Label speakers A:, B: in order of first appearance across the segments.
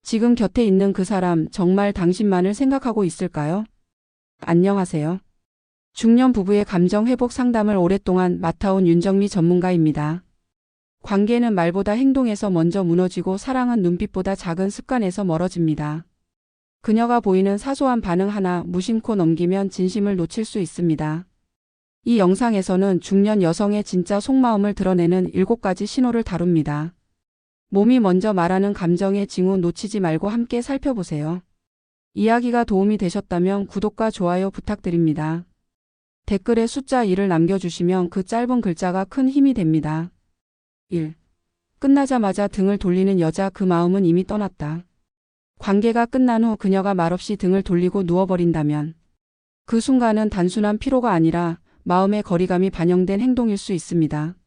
A: 지금 곁에 있는 그 사람 정말 당신만을 생각하고 있을까요? 안녕하세요. 중년 부부의 감정 회복 상담을 오랫동안 맡아온 윤정미 전문가입니다. 관계는 말보다 행동에서 먼저 무너지고 사랑은 눈빛보다 작은 습관에서 멀어집니다. 그녀가 보이는 사소한 반응 하나 무심코 넘기면 진심을 놓칠 수 있습니다. 이 영상에서는 중년 여성의 진짜 속마음을 드러내는 7가지 신호를 다룹니다. 몸이 먼저 말하는 감정의 징후 놓치지 말고 함께 살펴보세요. 이야기가 도움이 되셨다면 구독과 좋아요 부탁드립니다. 댓글에 숫자 1을 남겨주시면 그 짧은 글자가 큰 힘이 됩니다. 1. 끝나자마자 등을 돌리는 여자, 그 마음은 이미 떠났다. 관계가 끝난 후 그녀가 말없이 등을 돌리고 누워버린다면 그 순간은 단순한 피로가 아니라 마음의 거리감이 반영된 행동일 수 있습니다.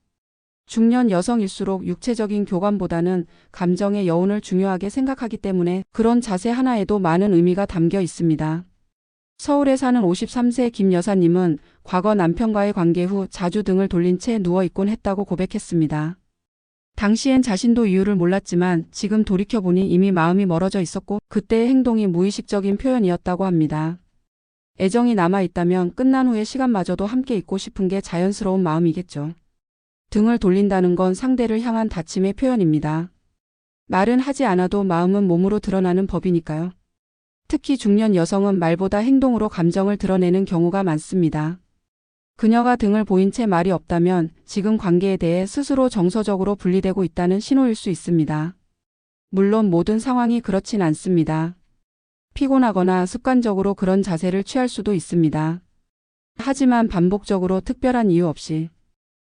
A: 중년 여성일수록 육체적인 교감보다는 감정의 여운을 중요하게 생각하기 때문에 그런 자세 하나에도 많은 의미가 담겨 있습니다. 서울에 사는 53세 김 여사님은 과거 남편과의 관계 후 자주 등을 돌린 채 누워있곤 했다고 고백했습니다. 당시엔 자신도 이유를 몰랐지만 지금 돌이켜보니 이미 마음이 멀어져 있었고 그때의 행동이 무의식적인 표현이었다고 합니다. 애정이 남아있다면 끝난 후의 시간마저도 함께 있고 싶은 게 자연스러운 마음이겠죠. 등을 돌린다는 건 상대를 향한 다짐의 표현입니다. 말은 하지 않아도 마음은 몸으로 드러나는 법이니까요. 특히 중년 여성은 말보다 행동으로 감정을 드러내는 경우가 많습니다. 그녀가 등을 보인 채 말이 없다면 지금 관계에 대해 스스로 정서적으로 분리되고 있다는 신호일 수 있습니다. 물론 모든 상황이 그렇진 않습니다. 피곤하거나 습관적으로 그런 자세를 취할 수도 있습니다. 하지만 반복적으로 특별한 이유 없이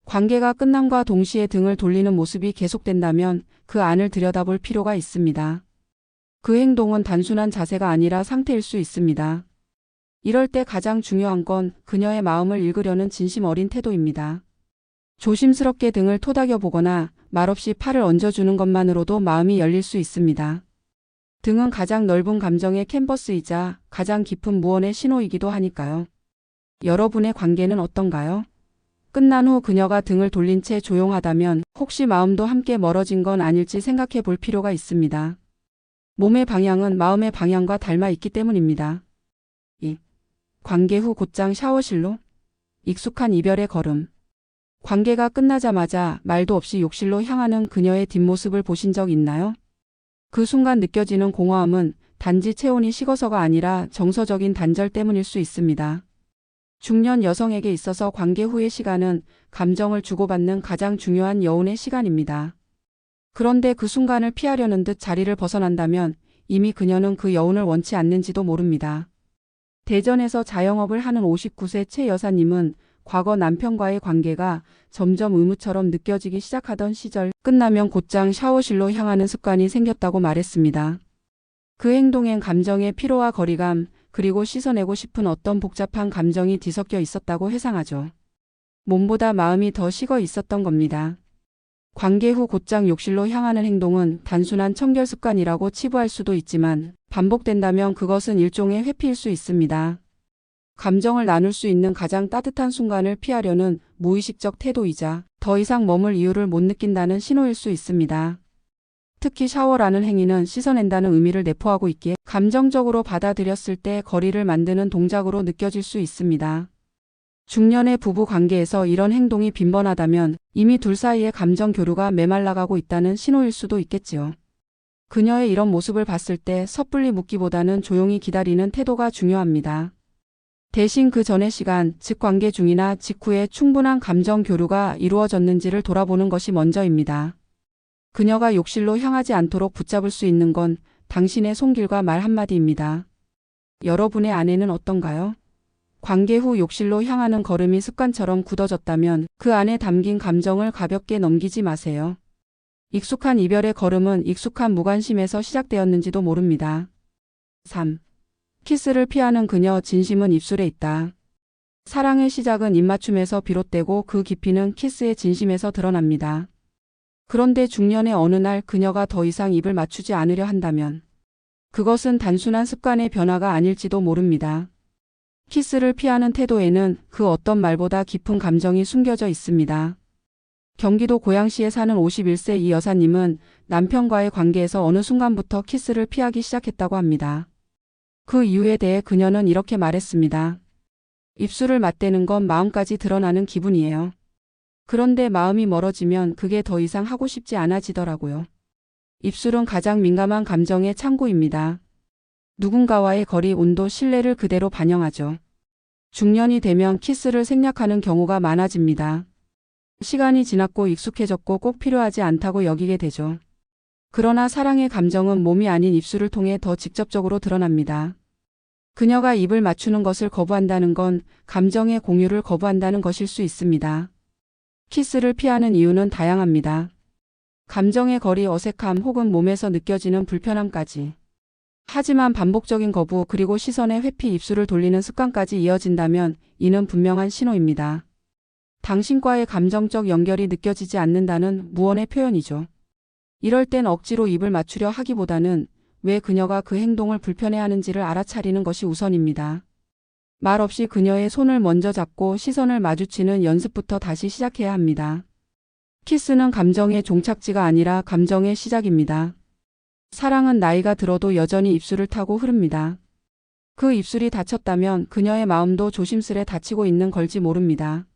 A: 관계가 끝남과 동시에 등을 돌리는 모습이 계속된다면 그 안을 들여다볼 필요가 있습니다. 그 행동은 단순한 자세가 아니라 상태일 수 있습니다. 이럴 때 가장 중요한 건 그녀의 마음을 읽으려는 진심 어린 태도입니다. 조심스럽게 등을 토닥여 보거나 말없이 팔을 얹어주는 것만으로도 마음이 열릴 수 있습니다. 등은 가장 넓은 감정의 캔버스이자 가장 깊은 무언의 신호이기도 하니까요. 여러분의 관계는 어떤가요? 끝난 후 그녀가 등을 돌린 채 조용하다면 혹시 마음도 함께 멀어진 건 아닐지 생각해 볼 필요가 있습니다. 몸의 방향은 마음의 방향과 닮아 있기 때문입니다. 2. 관계 후 곧장 샤워실로? 익숙한 이별의 걸음. 관계가 끝나자마자 말도 없이 욕실로 향하는 그녀의 뒷모습을 보신 적 있나요? 그 순간 느껴지는 공허함은 단지 체온이 식어서가 아니라 정서적인 단절 때문일 수 있습니다. 중년 여성에게 있어서 관계 후의 시간은 감정을 주고받는 가장 중요한 여운의 시간입니다. 그런데 그 순간을 피하려는 듯 자리를 벗어난다면 이미 그녀는 그 여운을 원치 않는지도 모릅니다. 대전에서 자영업을 하는 59세 최 여사님은 과거 남편과의 관계가 점점 의무처럼 느껴지기 시작하던 시절 끝나면 곧장 샤워실로 향하는 습관이 생겼다고 말했습니다. 그 행동엔 감정의 피로와 거리감, 그리고 씻어내고 싶은 어떤 복잡한 감정이 뒤섞여 있었다고 회상하죠. 몸보다 마음이 더 식어 있었던 겁니다. 관계 후 곧장 욕실로 향하는 행동은 단순한 청결 습관이라고 치부할 수도 있지만 반복된다면 그것은 일종의 회피일 수 있습니다. 감정을 나눌 수 있는 가장 따뜻한 순간을 피하려는 무의식적 태도이자 더 이상 머물 이유를 못 느낀다는 신호일 수 있습니다. 특히 샤워라는 행위는 씻어낸다는 의미를 내포하고 있기에 감정적으로 받아들였을 때 거리를 만드는 동작으로 느껴질 수 있습니다. 중년의 부부 관계에서 이런 행동이 빈번하다면 이미 둘 사이의 감정 교류가 메말라가고 있다는 신호일 수도 있겠지요. 그녀의 이런 모습을 봤을 때 섣불리 묻기보다는 조용히 기다리는 태도가 중요합니다. 대신 그 전의 시간, 즉 관계 중이나 직후에 충분한 감정 교류가 이루어졌는지를 돌아보는 것이 먼저입니다. 그녀가 욕실로 향하지 않도록 붙잡을 수 있는 건 당신의 손길과 말 한마디입니다. 여러분의 아내는 어떤가요? 관계 후 욕실로 향하는 걸음이 습관처럼 굳어졌다면 그 안에 담긴 감정을 가볍게 넘기지 마세요. 익숙한 이별의 걸음은 익숙한 무관심에서 시작되었는지도 모릅니다. 3. 키스를 피하는 그녀, 진심은 입술에 있다. 사랑의 시작은 입맞춤에서 비롯되고 그 깊이는 키스의 진심에서 드러납니다. 그런데 중년의 어느 날 그녀가 더 이상 입을 맞추지 않으려 한다면 그것은 단순한 습관의 변화가 아닐지도 모릅니다. 키스를 피하는 태도에는 그 어떤 말보다 깊은 감정이 숨겨져 있습니다. 경기도 고양시에 사는 51세 이 여사님은 남편과의 관계에서 어느 순간부터 키스를 피하기 시작했다고 합니다. 그 이유에 대해 그녀는 이렇게 말했습니다. 입술을 맞대는 건 마음까지 드러나는 기분이에요. 그런데 마음이 멀어지면 그게 더 이상 하고 싶지 않아지더라고요. 입술은 가장 민감한 감정의 창구입니다. 누군가와의 거리, 온도, 신뢰를 그대로 반영하죠. 중년이 되면 키스를 생략하는 경우가 많아집니다. 시간이 지났고 익숙해졌고 꼭 필요하지 않다고 여기게 되죠. 그러나 사랑의 감정은 몸이 아닌 입술을 통해 더 직접적으로 드러납니다. 그녀가 입을 맞추는 것을 거부한다는 건 감정의 공유를 거부한다는 것일 수 있습니다. 키스를 피하는 이유는 다양합니다. 감정의 거리, 어색함 혹은 몸에서 느껴지는 불편함까지. 하지만 반복적인 거부 그리고 시선의 회피, 입술을 돌리는 습관까지 이어진다면 이는 분명한 신호입니다. 당신과의 감정적 연결이 느껴지지 않는다는 무언의 표현이죠. 이럴 땐 억지로 입을 맞추려 하기보다는 왜 그녀가 그 행동을 불편해하는지를 알아차리는 것이 우선입니다. 말 없이 그녀의 손을 먼저 잡고 시선을 마주치는 연습부터 다시 시작해야 합니다. 키스는 감정의 종착지가 아니라 감정의 시작입니다. 사랑은 나이가 들어도 여전히 입술을 타고 흐릅니다. 그 입술이 다쳤다면 그녀의 마음도 조심스레 다치고 있는 걸지 모릅니다.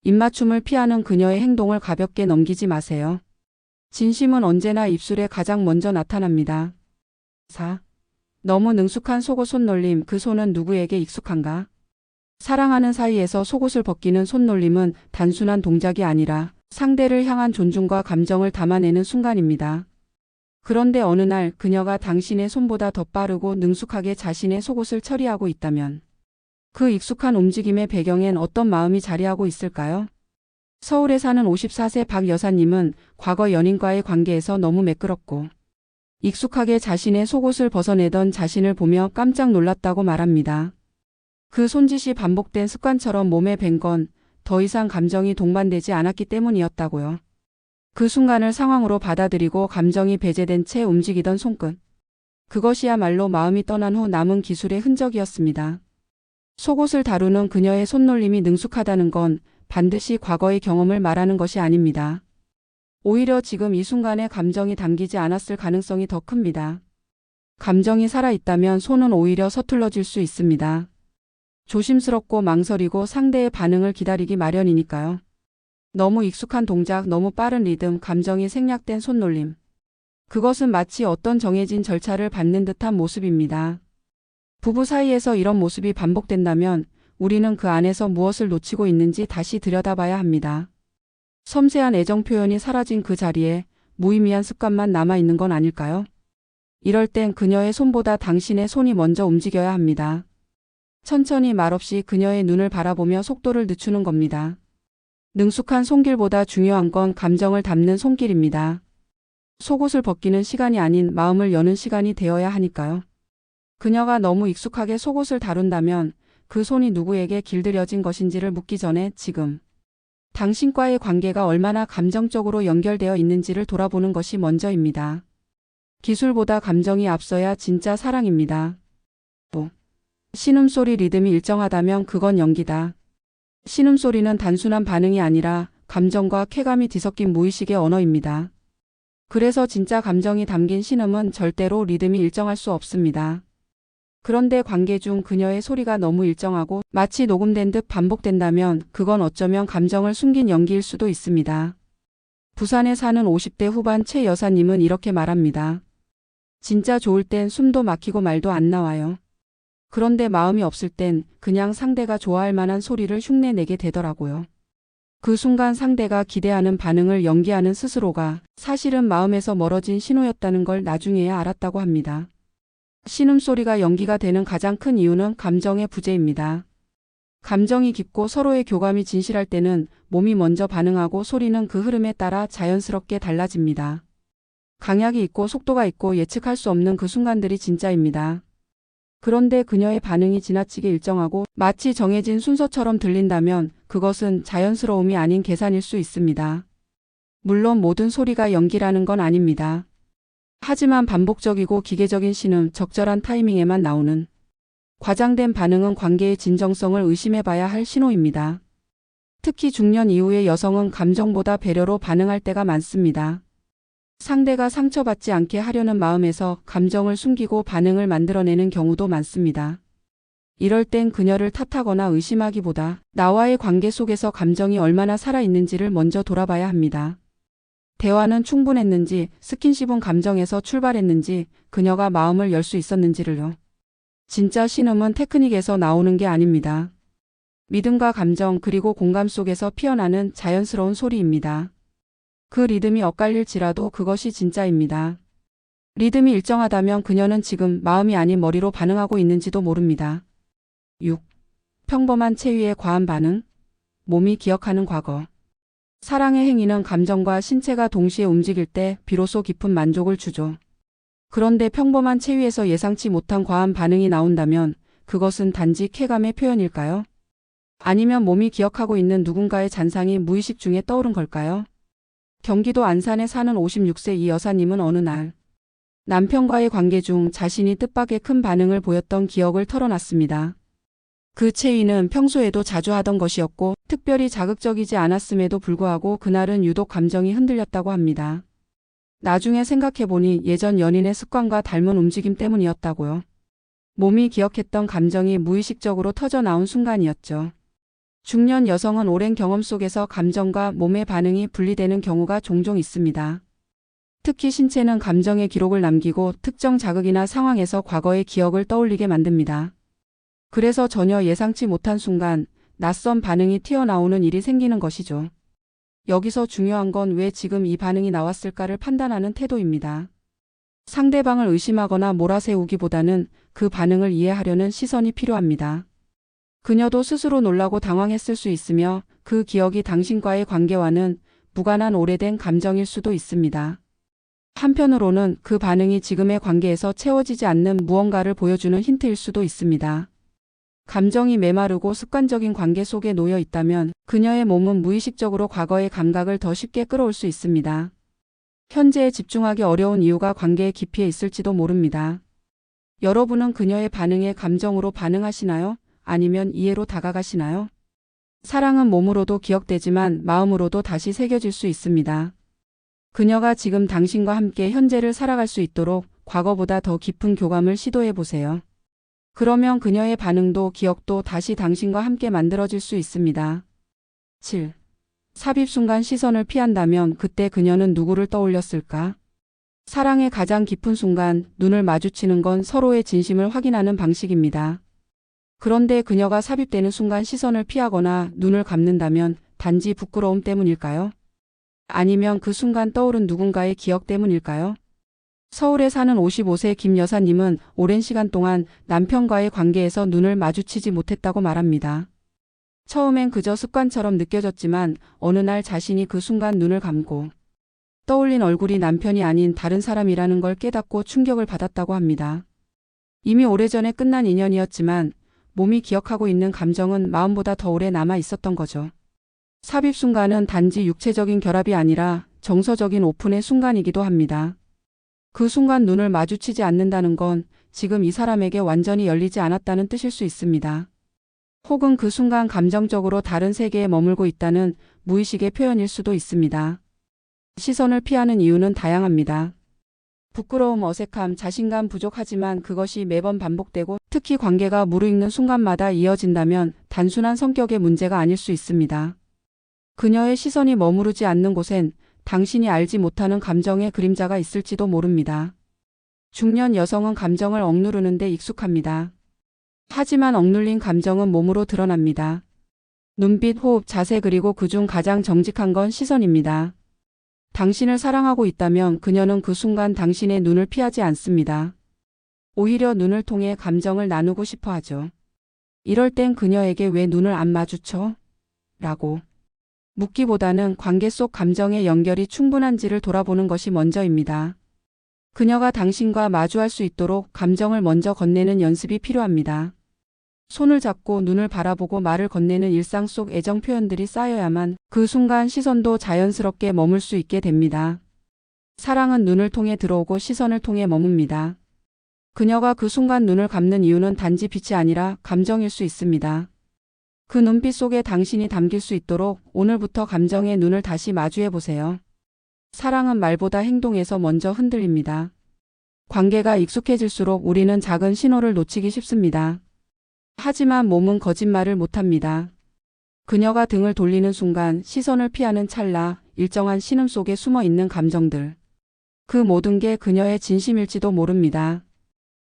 A: 입맞춤을 피하는 그녀의 행동을 가볍게 넘기지 마세요. 진심은 언제나 입술에 가장 먼저 나타납니다. 4. 너무 능숙한 속옷 손놀림. 그 손은 누구에게 익숙한가? 사랑하는 사이에서 속옷을 벗기는 손놀림은 단순한 동작이 아니라 상대를 향한 존중과 감정을 담아내는 순간입니다. 그런데 어느 날 그녀가 당신의 손보다 더 빠르고 능숙하게 자신의 속옷을 처리하고 있다면 그 익숙한 움직임의 배경엔 어떤 마음이 자리하고 있을까요? 서울에 사는 54세 박 여사님은 과거 연인과의 관계에서 너무 매끄럽고 익숙하게 자신의 속옷을 벗어내던 자신을 보며 깜짝 놀랐다고 말합니다. 그 손짓이 반복된 습관처럼 몸에 밴 건 더 이상 감정이 동반되지 않았기 때문이었다고요. 그 순간을 상황으로 받아들이고 감정이 배제된 채 움직이던 손끝. 그것이야말로 마음이 떠난 후 남은 기술의 흔적이었습니다. 속옷을 다루는 그녀의 손놀림이 능숙하다는 건 반드시 과거의 경험을 말하는 것이 아닙니다. 오히려 지금 이 순간에 감정이 담기지 않았을 가능성이 더 큽니다. 감정이 살아있다면 손은 오히려 서툴러질 수 있습니다. 조심스럽고 망설이고 상대의 반응을 기다리기 마련이니까요. 너무 익숙한 동작, 너무 빠른 리듬, 감정이 생략된 손놀림. 그것은 마치 어떤 정해진 절차를 밟는 듯한 모습입니다. 부부 사이에서 이런 모습이 반복된다면 우리는 그 안에서 무엇을 놓치고 있는지 다시 들여다봐야 합니다. 섬세한 애정 표현이 사라진 그 자리에 무의미한 습관만 남아있는 건 아닐까요? 이럴 땐 그녀의 손보다 당신의 손이 먼저 움직여야 합니다. 천천히 말없이 그녀의 눈을 바라보며 속도를 늦추는 겁니다. 능숙한 손길보다 중요한 건 감정을 담는 손길입니다. 속옷을 벗기는 시간이 아닌 마음을 여는 시간이 되어야 하니까요. 그녀가 너무 익숙하게 속옷을 다룬다면 그 손이 누구에게 길들여진 것인지를 묻기 전에 지금 당신과의 관계가 얼마나 감정적으로 연결되어 있는지를 돌아보는 것이 먼저입니다. 기술보다 감정이 앞서야 진짜 사랑입니다. 또 신음소리 리듬이 일정하다면 그건 연기다. 신음소리는 단순한 반응이 아니라 감정과 쾌감이 뒤섞인 무의식의 언어입니다. 그래서 진짜 감정이 담긴 신음은 절대로 리듬이 일정할 수 없습니다. 그런데 관계 중 그녀의 소리가 너무 일정하고 마치 녹음된 듯 반복된다면 그건 어쩌면 감정을 숨긴 연기일 수도 있습니다. 부산에 사는 50대 후반 최 여사님은 이렇게 말합니다. 진짜 좋을 땐 숨도 막히고 말도 안 나와요. 그런데 마음이 없을 땐 그냥 상대가 좋아할 만한 소리를 흉내내게 되더라고요. 그 순간 상대가 기대하는 반응을 연기하는 스스로가 사실은 마음에서 멀어진 신호였다는 걸 나중에야 알았다고 합니다. 신음소리가 연기가 되는 가장 큰 이유는 감정의 부재입니다. 감정이 깊고 서로의 교감이 진실할 때는 몸이 먼저 반응하고 소리는 그 흐름에 따라 자연스럽게 달라집니다. 강약이 있고 속도가 있고 예측할 수 없는 그 순간들이 진짜입니다. 그런데 그녀의 반응이 지나치게 일정하고 마치 정해진 순서처럼 들린다면 그것은 자연스러움이 아닌 계산일 수 있습니다. 물론 모든 소리가 연기라는 건 아닙니다. 하지만 반복적이고 기계적인 신음, 적절한 타이밍에만 나오는 과장된 반응은 관계의 진정성을 의심해봐야 할 신호입니다. 특히 중년 이후의 여성은 감정보다 배려로 반응할 때가 많습니다. 상대가 상처받지 않게 하려는 마음에서 감정을 숨기고 반응을 만들어내는 경우도 많습니다. 이럴 땐 그녀를 탓하거나 의심하기보다 나와의 관계 속에서 감정이 얼마나 살아있는지를 먼저 돌아봐야 합니다. 대화는 충분했는지, 스킨십은 감정에서 출발했는지, 그녀가 마음을 열 수 있었는지를요. 진짜 신음은 테크닉에서 나오는 게 아닙니다. 믿음과 감정 그리고 공감 속에서 피어나는 자연스러운 소리입니다. 그 리듬이 엇갈릴지라도 그것이 진짜입니다. 리듬이 일정하다면 그녀는 지금 마음이 아닌 머리로 반응하고 있는지도 모릅니다. 6. 평범한 체위의 과한 반응. 몸이 기억하는 과거. 사랑의 행위는 감정과 신체가 동시에 움직일 때 비로소 깊은 만족을 주죠. 그런데 평범한 체위에서 예상치 못한 과한 반응이 나온다면 그것은 단지 쾌감의 표현일까요? 아니면 몸이 기억하고 있는 누군가의 잔상이 무의식 중에 떠오른 걸까요? 경기도 안산에 사는 56세 이 여사님은 어느 날 남편과의 관계 중 자신이 뜻밖의 큰 반응을 보였던 기억을 털어놨습니다. 그 체위는 평소에도 자주 하던 것이었고 특별히 자극적이지 않았음에도 불구하고 그날은 유독 감정이 흔들렸다고 합니다. 나중에 생각해보니 예전 연인의 습관과 닮은 움직임 때문이었다고요. 몸이 기억했던 감정이 무의식적으로 터져나온 순간이었죠. 중년 여성은 오랜 경험 속에서 감정과 몸의 반응이 분리되는 경우가 종종 있습니다. 특히 신체는 감정의 기록을 남기고 특정 자극이나 상황에서 과거의 기억을 떠올리게 만듭니다. 그래서 전혀 예상치 못한 순간 낯선 반응이 튀어나오는 일이 생기는 것이죠. 여기서 중요한 건 왜 지금 이 반응이 나왔을까를 판단하는 태도입니다. 상대방을 의심하거나 몰아세우기보다는 그 반응을 이해하려는 시선이 필요합니다. 그녀도 스스로 놀라고 당황했을 수 있으며 그 기억이 당신과의 관계와는 무관한 오래된 감정일 수도 있습니다. 한편으로는 그 반응이 지금의 관계에서 채워지지 않는 무언가를 보여주는 힌트일 수도 있습니다. 감정이 메마르고 습관적인 관계 속에 놓여 있다면 그녀의 몸은 무의식적으로 과거의 감각을 더 쉽게 끌어올 수 있습니다. 현재에 집중하기 어려운 이유가 관계의 깊이에 있을지도 모릅니다. 여러분은 그녀의 반응에 감정으로 반응하시나요? 아니면 이해로 다가가시나요? 사랑은 몸으로도 기억되지만 마음으로도 다시 새겨질 수 있습니다. 그녀가 지금 당신과 함께 현재를 살아갈 수 있도록 과거보다 더 깊은 교감을 시도해 보세요. 그러면 그녀의 반응도 기억도 다시 당신과 함께 만들어질 수 있습니다. 7. 삽입 순간 시선을 피한다면 그때 그녀는 누구를 떠올렸을까? 사랑의 가장 깊은 순간 눈을 마주치는 건 서로의 진심을 확인하는 방식입니다. 그런데 그녀가 삽입되는 순간 시선을 피하거나 눈을 감는다면 단지 부끄러움 때문일까요? 아니면 그 순간 떠오른 누군가의 기억 때문일까요? 서울에 사는 55세 김 여사님은 오랜 시간 동안 남편과의 관계에서 눈을 마주치지 못했다고 말합니다. 처음엔 그저 습관처럼 느껴졌지만 어느 날 자신이 그 순간 눈을 감고 떠올린 얼굴이 남편이 아닌 다른 사람이라는 걸 깨닫고 충격을 받았다고 합니다. 이미 오래전에 끝난 인연이었지만 몸이 기억하고 있는 감정은 마음보다 더 오래 남아 있었던 거죠. 삽입 순간은 단지 육체적인 결합이 아니라 정서적인 오픈의 순간이기도 합니다. 그 순간 눈을 마주치지 않는다는 건 지금 이 사람에게 완전히 열리지 않았다는 뜻일 수 있습니다. 혹은 그 순간 감정적으로 다른 세계에 머물고 있다는 무의식의 표현일 수도 있습니다. 시선을 피하는 이유는 다양합니다. 부끄러움, 어색함, 자신감 부족하지만 그것이 매번 반복되고 특히 관계가 무르익는 순간마다 이어진다면 단순한 성격의 문제가 아닐 수 있습니다. 그녀의 시선이 머무르지 않는 곳엔 당신이 알지 못하는 감정의 그림자가 있을지도 모릅니다. 중년 여성은 감정을 억누르는 데 익숙합니다. 하지만 억눌린 감정은 몸으로 드러납니다. 눈빛, 호흡, 자세 그리고 그중 가장 정직한 건 시선입니다. 당신을 사랑하고 있다면 그녀는 그 순간 당신의 눈을 피하지 않습니다. 오히려 눈을 통해 감정을 나누고 싶어 하죠. 이럴 땐 그녀에게 왜 눈을 안 마주쳐? 라고 묻기보다는 관계 속 감정의 연결이 충분한지를 돌아보는 것이 먼저입니다. 그녀가 당신과 마주할 수 있도록 감정을 먼저 건네는 연습이 필요합니다. 손을 잡고 눈을 바라보고 말을 건네는 일상 속 애정 표현들이 쌓여야만 그 순간 시선도 자연스럽게 머물 수 있게 됩니다. 사랑은 눈을 통해 들어오고 시선을 통해 머뭅니다. 그녀가 그 순간 눈을 감는 이유는 단지 빛이 아니라 감정일 수 있습니다. 그 눈빛 속에 당신이 담길 수 있도록 오늘부터 감정의 눈을 다시 마주해 보세요. 사랑은 말보다 행동에서 먼저 흔들립니다. 관계가 익숙해질수록 우리는 작은 신호를 놓치기 쉽습니다. 하지만 몸은 거짓말을 못합니다. 그녀가 등을 돌리는 순간, 시선을 피하는 찰나, 일정한 신음 속에 숨어 있는 감정들. 그 모든 게 그녀의 진심일지도 모릅니다.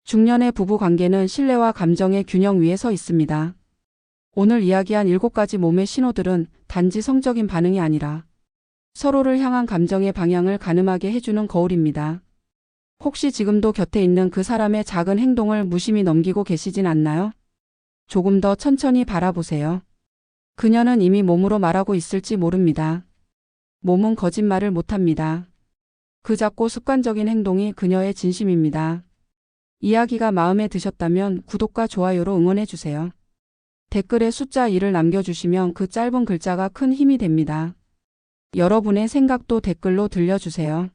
A: 중년의 부부 관계는 신뢰와 감정의 균형 위에 서 있습니다. 오늘 이야기한 7가지 몸의 신호들은 단지 성적인 반응이 아니라 서로를 향한 감정의 방향을 가늠하게 해주는 거울입니다. 혹시 지금도 곁에 있는 그 사람의 작은 행동을 무심히 넘기고 계시진 않나요? 조금 더 천천히 바라보세요. 그녀는 이미 몸으로 말하고 있을지 모릅니다. 몸은 거짓말을 못합니다. 그 작고 습관적인 행동이 그녀의 진심입니다. 이야기가 마음에 드셨다면 구독과 좋아요로 응원해주세요. 댓글에 숫자 2를 남겨주시면 그 짧은 글자가 큰 힘이 됩니다. 여러분의 생각도 댓글로 들려주세요.